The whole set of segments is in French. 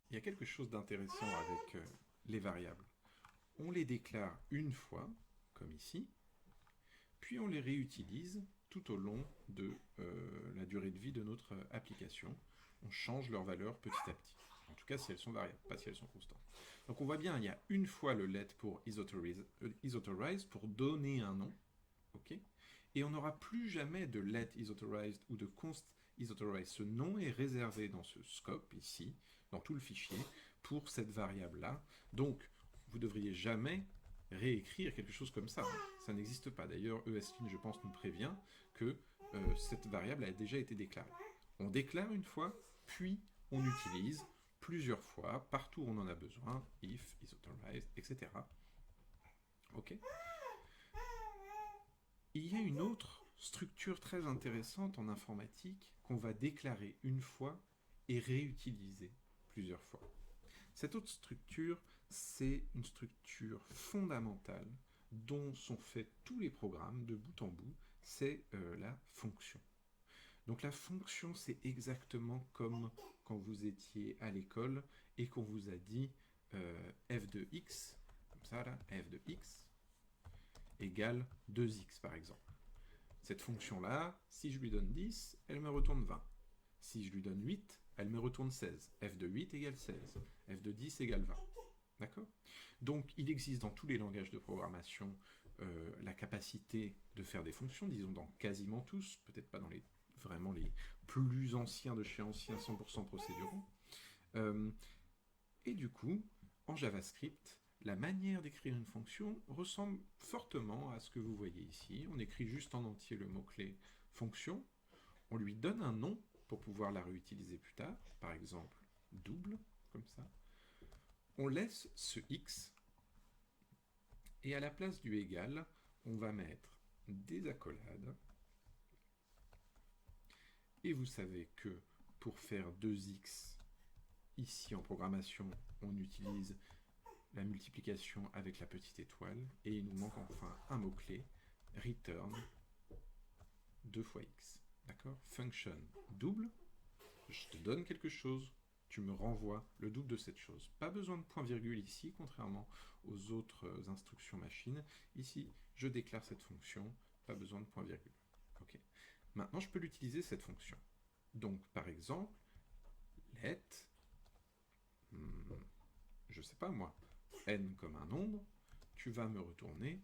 il y a quelque chose d'intéressant avec les variables. On les déclare une fois, comme ici, puis on les réutilise tout au long de la durée de vie de notre application. On change leur valeur petit à petit. En tout cas, si elles sont variables, pas si elles sont constantes. Donc on voit bien, il y a une fois le let pour isAuthorize pour donner un nom, ok, et on n'aura plus jamais de let isAuthorize ou de const isAuthorize. Ce nom est réservé dans ce scope ici, dans tout le fichier, pour cette variable-là. Donc, vous ne devriez jamais réécrire quelque chose comme ça. Ça n'existe pas. D'ailleurs, ESLint, je pense, nous prévient que cette variable a déjà été déclarée. On déclare une fois, puis on utilise plusieurs fois, partout où on en a besoin, if, isAuthorize, etc. Ok. Il y a une autre structure très intéressante en informatique qu'on va déclarer une fois et réutiliser plusieurs fois. Cette autre structure, c'est une structure fondamentale dont sont faits tous les programmes de bout en bout, c'est la fonction. Donc la fonction, c'est exactement comme quand vous étiez à l'école et qu'on vous a dit f de x, comme ça là, f de x, égale 2x par exemple. Cette fonction-là, si je lui donne 10, elle me retourne 20. Si je lui donne 8, elle me retourne 16. f de 8 égale 16. f de 10 égale 20. D'accord? Donc, il existe dans tous les langages de programmation la capacité de faire des fonctions, disons dans quasiment tous, peut-être pas dans vraiment les plus anciens de chez anciens 100% procéduraux. Et du coup, en JavaScript, la manière d'écrire une fonction ressemble fortement à ce que vous voyez ici. On écrit juste en entier le mot-clé fonction, on lui donne un nom pour pouvoir la réutiliser plus tard, par exemple double, comme ça. On laisse ce x, et à la place du égal, on va mettre des accolades. Et vous savez que pour faire 2x, ici en programmation, on utilise la multiplication avec la petite étoile, et il nous manque enfin un mot-clé, return 2 fois x. D'accord? Function double, je te donne quelque chose, tu me renvoies le double de cette chose. Pas besoin de point-virgule ici, contrairement aux autres instructions machine. Ici, je déclare cette fonction, pas besoin de point-virgule. Okay. Maintenant, je peux l'utiliser, cette fonction. Donc, par exemple, let, je sais pas moi, n comme un nombre, tu vas me retourner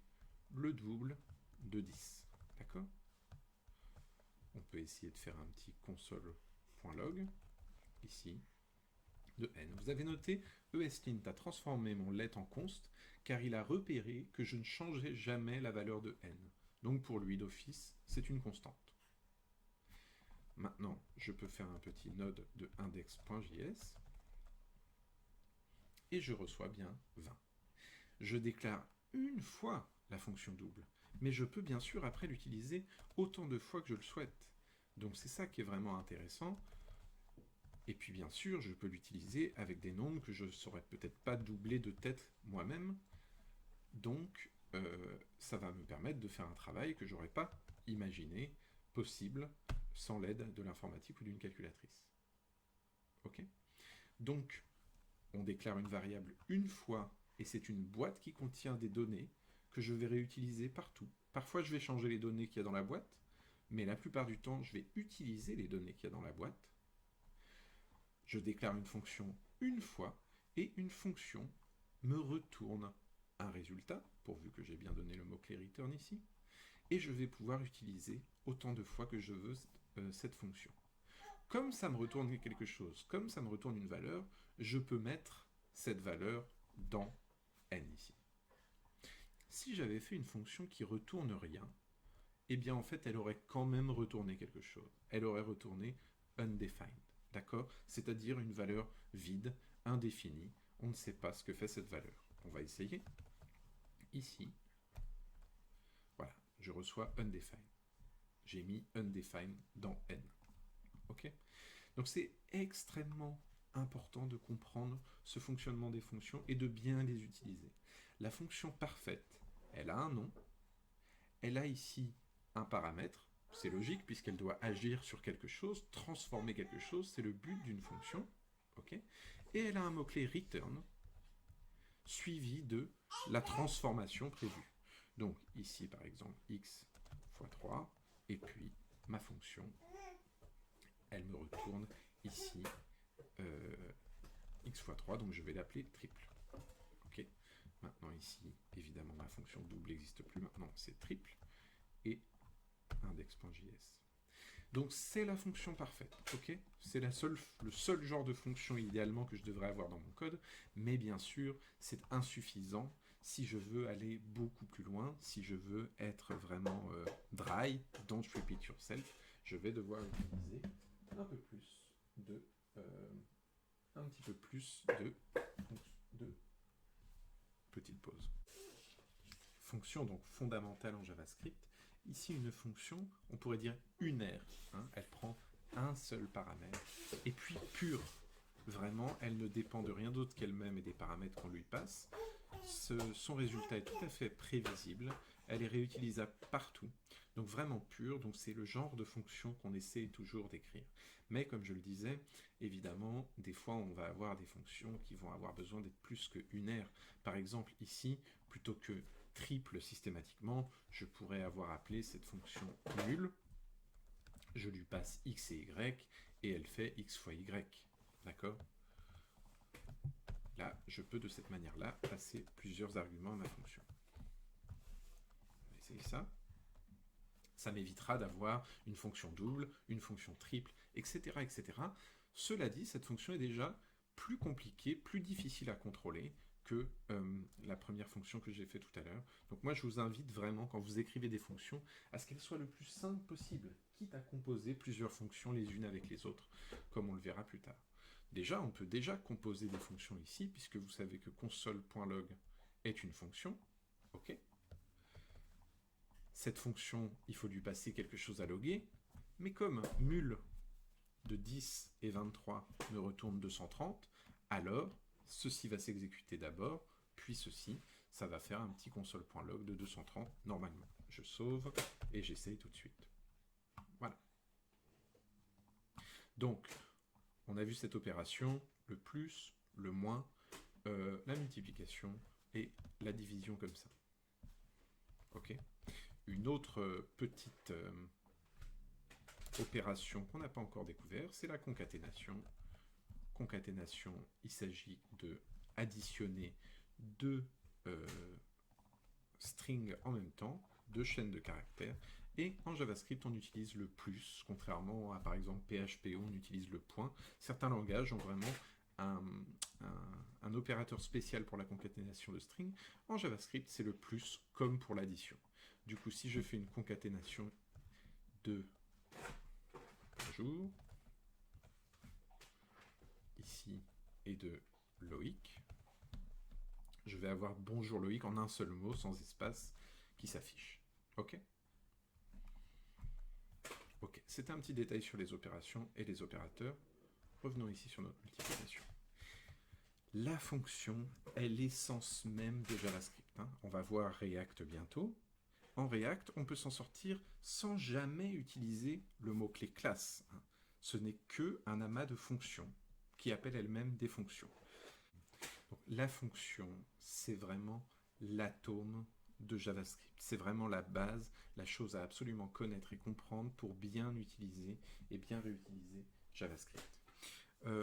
le double de 10. D'accord? On peut essayer de faire un petit console.log, ici, de n. Vous avez noté, ESLint a transformé mon let en const, car il a repéré que je ne changerai jamais la valeur de n. Donc pour lui, d'office, c'est une constante. Maintenant, je peux faire un petit node de index.js, et je reçois bien 20. Je déclare une fois la fonction double, mais je peux bien sûr après l'utiliser autant de fois que je le souhaite. Donc c'est ça qui est vraiment intéressant. Et puis bien sûr, je peux l'utiliser avec des nombres que je ne saurais peut-être pas doubler de tête moi-même. Donc ça va me permettre de faire un travail que je n'aurais pas imaginé possible sans l'aide de l'informatique ou d'une calculatrice. Ok? Donc, on déclare une variable une fois, et c'est une boîte qui contient des données que je vais réutiliser partout. Parfois, je vais changer les données qu'il y a dans la boîte, mais la plupart du temps, je vais utiliser les données qu'il y a dans la boîte. Je déclare une fonction une fois, et une fonction me retourne un résultat, pourvu que j'ai bien donné le mot-clé return ici, et je vais pouvoir utiliser autant de fois que je veux cette fonction. Comme ça me retourne quelque chose, comme ça me retourne une valeur, je peux mettre cette valeur dans n ici. Si j'avais fait une fonction qui retourne rien, eh bien en fait elle aurait quand même retourné quelque chose. Elle aurait retourné undefined, d'accord? C'est-à-dire une valeur vide, indéfinie. On ne sait pas ce que fait cette valeur. On va essayer. Ici, voilà, je reçois undefined. J'ai mis undefined dans n. Ok? Donc c'est extrêmement important de comprendre ce fonctionnement des fonctions et de bien les utiliser. La fonction parfaite, elle a un nom, elle a ici un paramètre, c'est logique puisqu'elle doit agir sur quelque chose, transformer quelque chose, c'est le but d'une fonction, ok. Et elle a un mot-clé return, suivi de la transformation prévue. Donc ici, par exemple, x fois 3, et puis ma fonction, elle me retourne ici x fois 3, donc je vais l'appeler triple. Ok. Maintenant ici, évidemment, ma fonction double n'existe plus, maintenant c'est triple, et index.js. Donc c'est la fonction parfaite, ok. C'est le seul genre de fonction idéalement que je devrais avoir dans mon code, mais bien sûr, c'est insuffisant si je veux aller beaucoup plus loin, si je veux être vraiment dry, don't repeat yourself, je vais devoir utiliser un peu plus de... un petit peu plus de petite pause. Fonction donc fondamentale en JavaScript. Ici, une fonction, on pourrait dire unaire. Hein, elle prend un seul paramètre. Et puis pure. Vraiment, elle ne dépend de rien d'autre qu'elle-même et des paramètres qu'on lui passe. Son résultat est tout à fait prévisible. Elle est réutilisable partout. Donc vraiment pure. Donc c'est le genre de fonction qu'on essaie toujours d'écrire. Mais comme je le disais, évidemment, des fois on va avoir des fonctions qui vont avoir besoin d'être plus que unaire. Par exemple, ici, plutôt que triple systématiquement, je pourrais avoir appelé cette fonction nulle, je lui passe x et y, et elle fait x fois y. D'accord? Là, je peux de cette manière-là passer plusieurs arguments à ma fonction. On va essayer ça. Ça m'évitera d'avoir une fonction double, une fonction triple, etc., etc. Cela dit, cette fonction est déjà plus compliquée, plus difficile à contrôler que la première fonction que j'ai fait tout à l'heure. Donc moi, je vous invite vraiment, quand vous écrivez des fonctions, à ce qu'elles soient le plus simple possible, quitte à composer plusieurs fonctions les unes avec les autres, comme on le verra plus tard. Déjà, on peut déjà composer des fonctions ici, puisque vous savez que console.log est une fonction, ok. Cette fonction, il faut lui passer quelque chose à loguer, mais comme mul de 10 et 23 me retourne 230, alors ceci va s'exécuter d'abord, puis ceci, ça va faire un petit console.log de 230 normalement. Je sauve et j'essaye tout de suite. Voilà. Donc, on a vu cette opération, le plus, le moins, la multiplication et la division comme ça. Ok. Une autre petite opération qu'on n'a pas encore découvert, c'est la concaténation. Concaténation, il s'agit de additionner deux strings en même temps, deux chaînes de caractères, et en JavaScript on utilise le plus, contrairement à par exemple PHP on utilise le point. Certains langages ont vraiment un opérateur spécial pour la concaténation de strings. En JavaScript c'est le plus, comme pour l'addition. Du coup, si je fais une concaténation de bonjour, ici, et de Loïc, je vais avoir bonjour Loïc en un seul mot, sans espace, qui s'affiche. Ok? Ok, c'était un petit détail sur les opérations et les opérateurs. Revenons ici sur notre multiplication. La fonction est l'essence même de JavaScript. Hein. On va voir React bientôt. En React, on peut s'en sortir sans jamais utiliser le mot-clé classe. Ce n'est qu'un amas de fonctions qui appellent elles-mêmes des fonctions. Donc, la fonction, c'est vraiment l'atome de JavaScript. C'est vraiment la base, la chose à absolument connaître et comprendre pour bien utiliser et bien réutiliser JavaScript.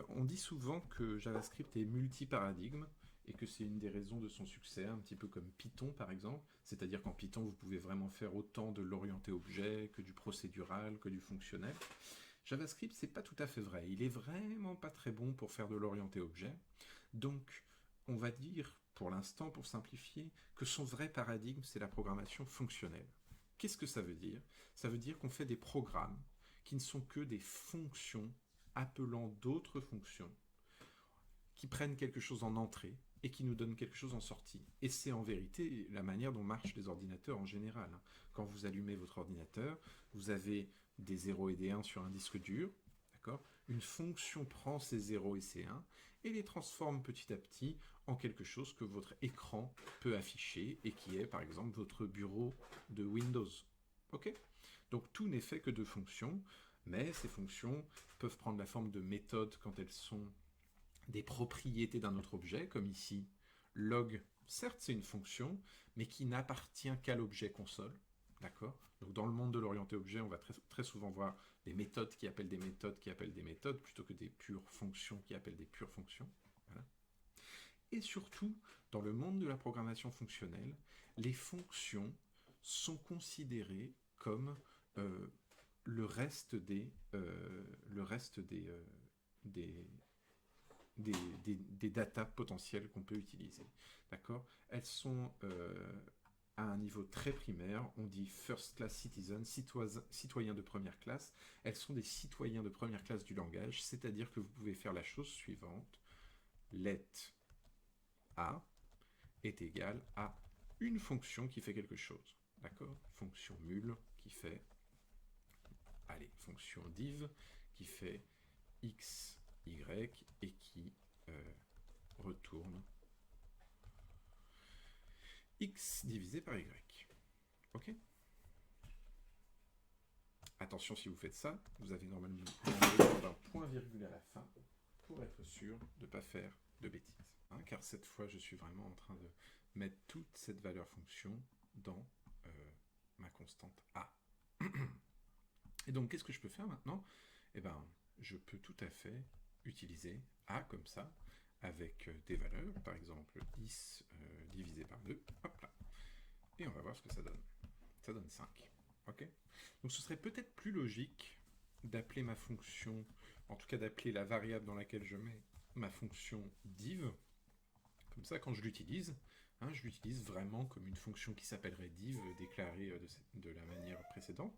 On dit souvent que JavaScript est multi-paradigme, et que c'est une des raisons de son succès, un petit peu comme Python par exemple, c'est-à-dire qu'en Python vous pouvez vraiment faire autant de l'orienté objet que du procédural, que du fonctionnel. JavaScript c'est pas tout à fait vrai, il est vraiment pas très bon pour faire de l'orienté objet, donc on va dire pour l'instant, pour simplifier, que son vrai paradigme c'est la programmation fonctionnelle. Qu'est-ce que ça veut dire? Ça veut dire qu'on fait des programmes qui ne sont que des fonctions appelant d'autres fonctions, qui prennent quelque chose en entrée et qui nous donnent quelque chose en sortie. Et c'est en vérité la manière dont marchent les ordinateurs en général. Quand vous allumez votre ordinateur, vous avez des 0 et des 1 sur un disque dur, d'accord ? Une fonction prend ces 0 et ces 1 et les transforme petit à petit en quelque chose que votre écran peut afficher et qui est par exemple votre bureau de Windows. Ok ? Donc tout n'est fait que de fonctions, mais ces fonctions peuvent prendre la forme de méthodes quand elles sont des propriétés d'un autre objet, comme ici, log, certes c'est une fonction, mais qui n'appartient qu'à l'objet console, d'accord? Donc dans le monde de l'orienté objet, on va très souvent voir des méthodes qui appellent des méthodes qui appellent des méthodes, plutôt que des pures fonctions qui appellent des pures fonctions. Voilà. Et surtout, dans le monde de la programmation fonctionnelle, les fonctions sont considérées comme le reste des datas potentielles qu'on peut utiliser. D'accord? Elles sont à un niveau très primaire, on dit first class citizen, citoyens de première classe. Elles sont des citoyens de première classe du langage, c'est-à-dire que vous pouvez faire la chose suivante. Let A est égal à une fonction qui fait quelque chose. D'accord? Fonction mul qui fait, allez, fonction div qui fait x, y et qui retourne x divisé par y. Ok? Attention, si vous faites ça, vous avez normalement un point-virgule à la fin pour être sûr de ne pas faire de bêtises. Hein, car cette fois, je suis vraiment en train de mettre toute cette valeur fonction dans ma constante a. Et donc, qu'est-ce que je peux faire maintenant? Eh bien, je peux tout à fait utiliser a comme ça, avec des valeurs, par exemple 10 divisé par 2, hop là. Et on va voir ce que ça donne. Ça donne 5. Ok? Donc ce serait peut-être plus logique d'appeler ma fonction, en tout cas d'appeler la variable dans laquelle je mets ma fonction div. Comme ça, quand je l'utilise vraiment comme une fonction qui s'appellerait div, déclarée de la manière précédente.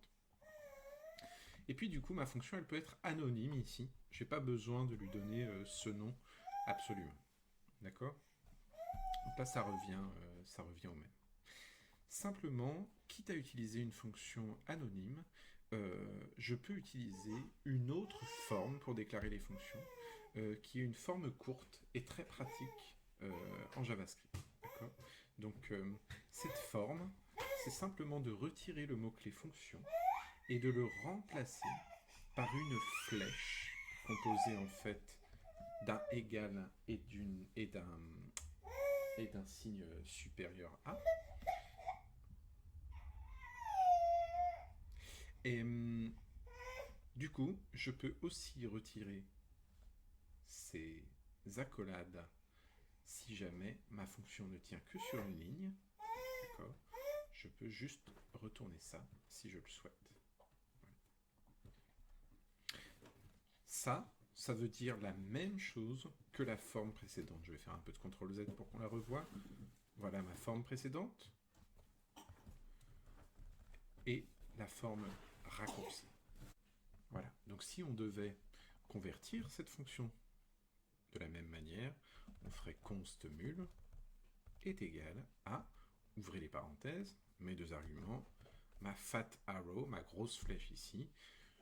Et puis du coup, ma fonction, elle peut être anonyme ici. Je n'ai pas besoin de lui donner ce nom absolument. D'accord? Donc là, ça revient au même. Simplement, quitte à utiliser une fonction anonyme, je peux utiliser une autre forme pour déclarer les fonctions, qui est une forme courte et très pratique en JavaScript. Donc, cette forme, c'est simplement de retirer le mot-clé fonction et de le remplacer par une flèche composée en fait d'un égal et d'un signe supérieur à. Et du coup, je peux aussi retirer ces accolades si jamais ma fonction ne tient que sur une ligne. D'accord? Je peux juste retourner ça si je le souhaite. Ça veut dire la même chose que la forme précédente. Je vais faire un peu de CTRL-Z pour qu'on la revoie. Voilà ma forme précédente. Et la forme raccourcie. Voilà. Donc si on devait convertir cette fonction de la même manière, on ferait const mul est égal à, ouvrez les parenthèses, mes deux arguments, ma fat arrow, ma grosse flèche ici.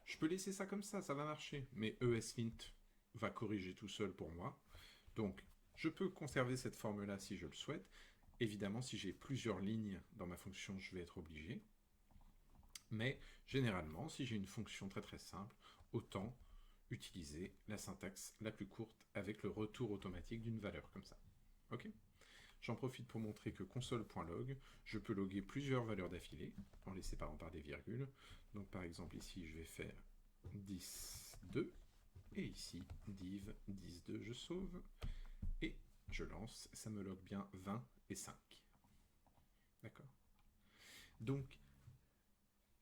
Je peux laisser ça comme ça va marcher. Mais ESLint va corriger tout seul pour moi. Donc, je peux conserver cette forme-là si je le souhaite. Évidemment, si j'ai plusieurs lignes dans ma fonction, je vais être obligé. Mais généralement, si j'ai une fonction très très simple, autant utiliser la syntaxe la plus courte avec le retour automatique d'une valeur comme ça. Ok ? J'en profite pour montrer que console.log, je peux loguer plusieurs valeurs d'affilée en les séparant par des virgules. Donc par exemple ici, je vais faire 10.2 et ici div 10.2, je sauve et je lance, ça me log bien 20 et 5. D'accord? Donc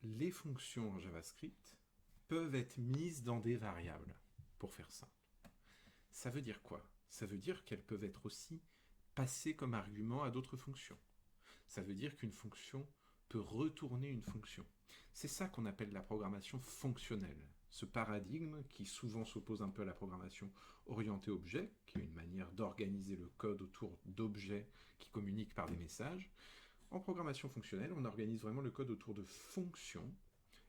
les fonctions en JavaScript peuvent être mises dans des variables, pour faire simple. Ça veut dire quoi? Ça veut dire qu'elles peuvent être aussi passées comme argument à d'autres fonctions. Ça veut dire qu'une fonction peut retourner une fonction. C'est ça qu'on appelle la programmation fonctionnelle. Ce paradigme qui souvent s'oppose un peu à la programmation orientée objet, qui est une manière d'organiser le code autour d'objets qui communiquent par des messages. En programmation fonctionnelle, on organise vraiment le code autour de fonctions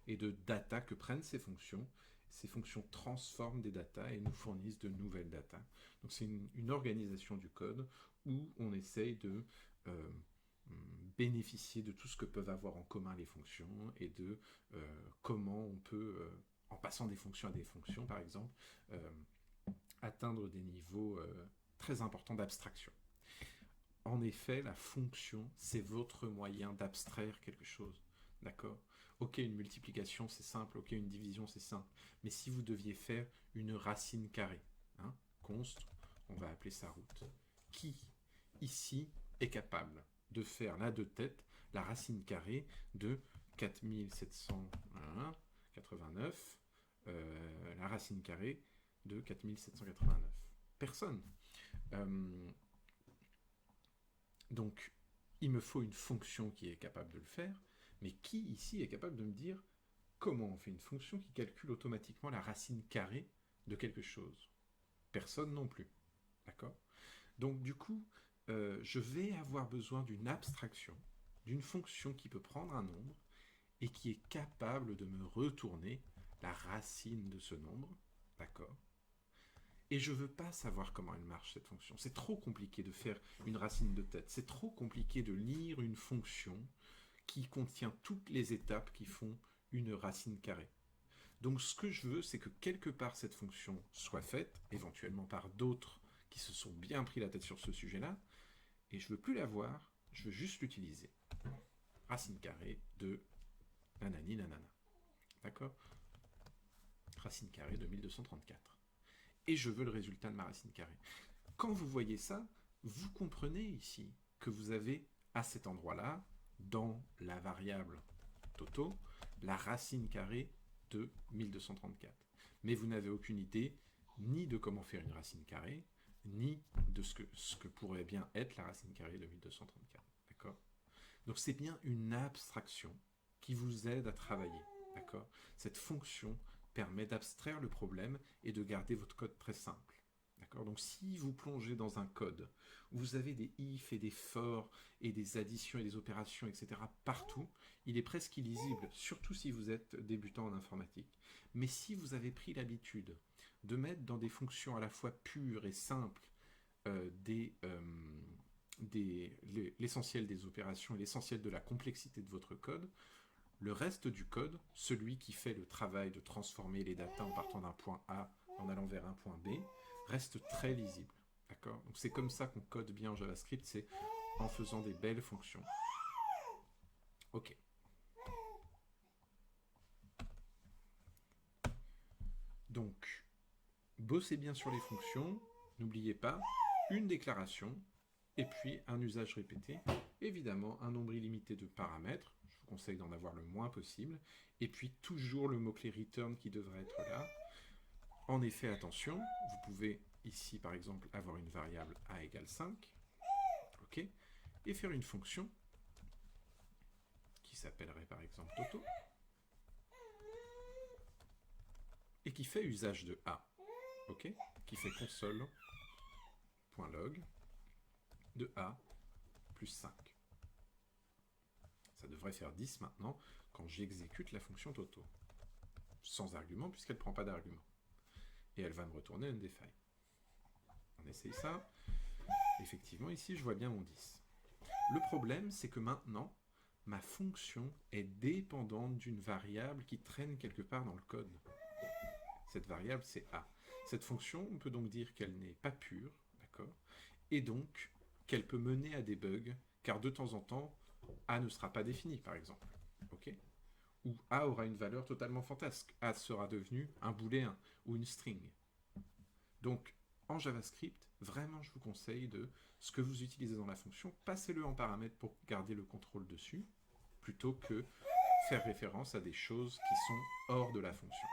et de data que prennent ces fonctions. Ces fonctions transforment des datas et nous fournissent de nouvelles datas. Donc c'est une organisation du code où on essaye de bénéficier de tout ce que peuvent avoir en commun les fonctions et de comment on peut, en passant des fonctions à des fonctions par exemple, atteindre atteindre des niveaux très importants d'abstraction. En effet, la fonction, c'est votre moyen d'abstraire quelque chose. D'accord? Ok, une multiplication, c'est simple. Ok, une division, c'est simple. Mais si vous deviez faire une racine carrée, hein, const, on va appeler ça route, qui, ici, est capable de faire là de tête la racine carrée de 4789, la racine carrée de 4789. Personne. Donc, il me faut une fonction qui est capable de le faire, mais qui ici est capable de me dire comment on fait une fonction qui calcule automatiquement la racine carrée de quelque chose? Personne non plus. D'accord? Donc, du coup, je vais avoir besoin d'une abstraction, d'une fonction qui peut prendre un nombre et qui est capable de me retourner la racine de ce nombre. D'accord? Et je ne veux pas savoir comment elle marche, cette fonction. C'est trop compliqué de faire une racine de tête. C'est trop compliqué de lire une fonction qui contient toutes les étapes qui font une racine carrée. Donc ce que je veux, c'est que quelque part cette fonction soit faite, éventuellement par d'autres qui se sont bien pris la tête sur ce sujet-là, et je ne veux plus la voir, je veux juste l'utiliser. Racine carrée de nanani nanana. D'accord? Racine carrée de 1234. Et je veux le résultat de ma racine carrée. Quand vous voyez ça, vous comprenez ici que vous avez à cet endroit-là, dans la variable Toto, la racine carrée de 1234. Mais vous n'avez aucune idée ni de comment faire une racine carrée, ni de ce que pourrait bien être la racine carrée de 1234. D'accord? Donc c'est bien une abstraction qui vous aide à travailler. D'accord? Cette fonction permet d'abstraire le problème et de garder votre code très simple. D'accord? Donc si vous plongez dans un code où vous avez des if et des for et des additions et des opérations, etc. partout, il est presque illisible, surtout si vous êtes débutant en informatique. Mais si vous avez pris l'habitude de mettre dans des fonctions à la fois pures et simples l'essentiel des opérations et l'essentiel de la complexité de votre code, le reste du code, celui qui fait le travail de transformer les datas en partant d'un point A en allant vers un point B, reste très lisible. D'accord? Donc c'est comme ça qu'on code bien en JavaScript, c'est en faisant des belles fonctions. Ok. Donc, bossez bien sur les fonctions, n'oubliez pas, une déclaration, et puis un usage répété, évidemment un nombre illimité de paramètres, je vous conseille d'en avoir le moins possible, et puis toujours le mot-clé return qui devrait être là. En effet, attention, vous pouvez ici par exemple avoir une variable a égale 5, ok, et faire une fonction qui s'appellerait par exemple Toto, et qui fait usage de a, ok, qui fait console.log de a plus 5. Ça devrait faire 10 maintenant quand j'exécute la fonction Toto. Sans argument puisqu'elle ne prend pas d'argument. Et elle va me retourner undefined. On essaye ça. Effectivement, ici, je vois bien mon 10. Le problème, c'est que maintenant, ma fonction est dépendante d'une variable qui traîne quelque part dans le code. Cette variable, c'est A. Cette fonction, on peut donc dire qu'elle n'est pas pure, d'accord, et donc qu'elle peut mener à des bugs, car de temps en temps, A ne sera pas défini, par exemple. Ok ? Ou A aura une valeur totalement fantasque. A sera devenu un booléen ou une string. Donc, en JavaScript, vraiment, je vous conseille de ce que vous utilisez dans la fonction, passez-le en paramètre pour garder le contrôle dessus, plutôt que faire référence à des choses qui sont hors de la fonction.